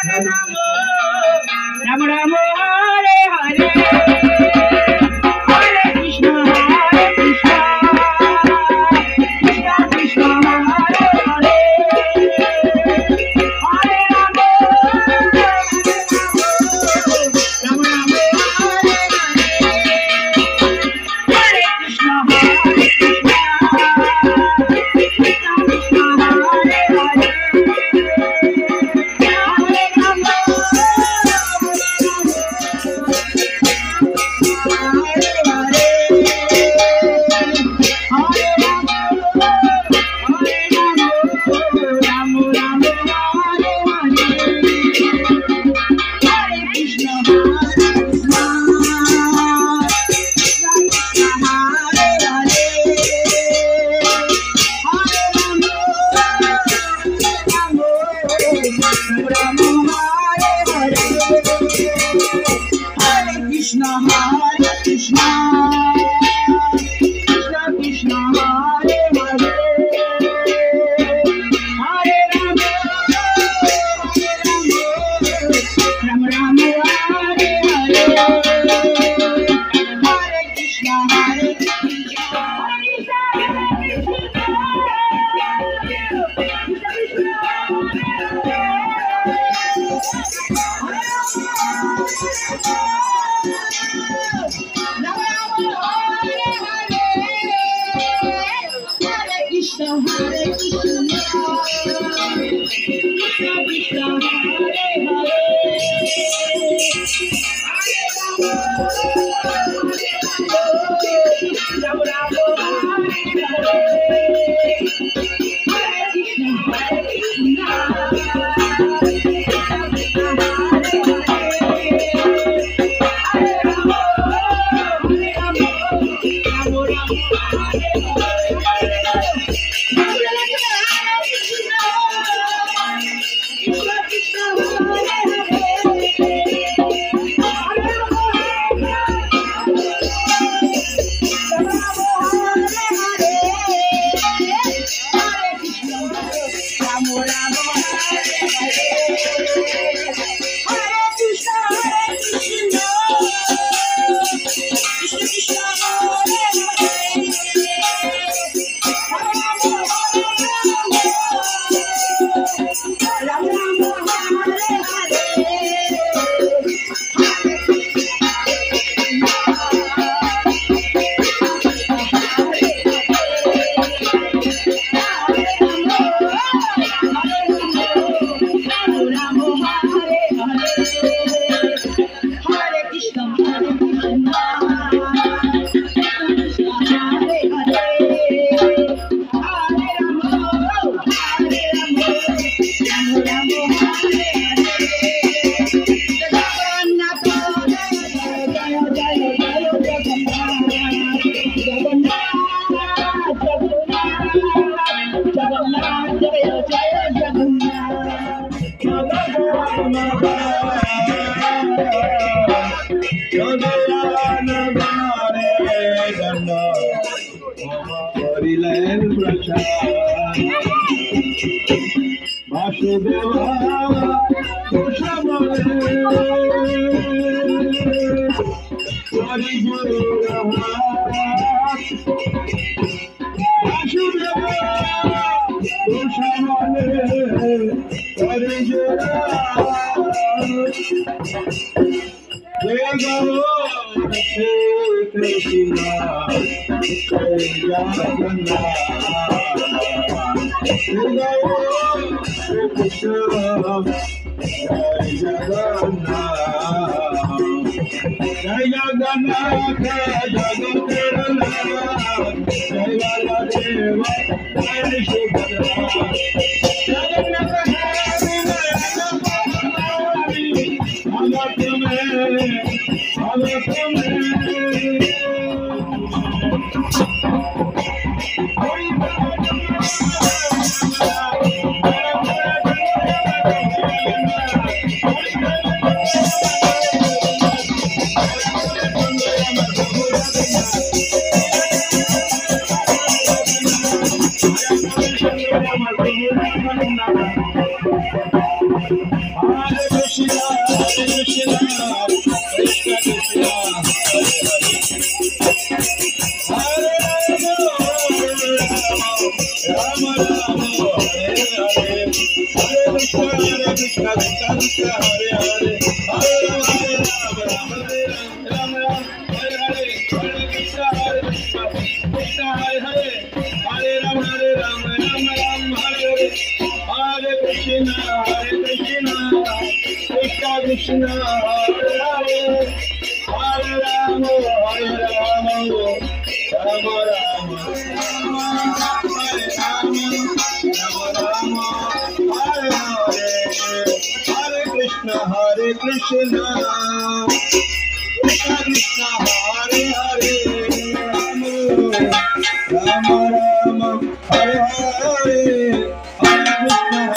Ram Ram Hare Hare Hare Krishna Krishna Krishna Hare Hare Hare Ram Ram Ram Hare Hare Krishna Krishna Krishna Hare Krishna Krishna Krishna Hare Hare Hare Ram Ram Ram Hare Hare Hare Krishna Hare Krishna Krishna Hare Krishna Krishna Krishna Hare Hare Ram Ram Hare Hare Hare Krishna Hare Krishna Thank you. Krishna, Hare Hare, Hare Rama, Hare Rama, Rama Rama, Hare Rama, Rama Rama, Hare Hare, Hare Krishna, Krishna Krishna, Hare Hare, Rama Rama, Hare Hare, Hare Krishna.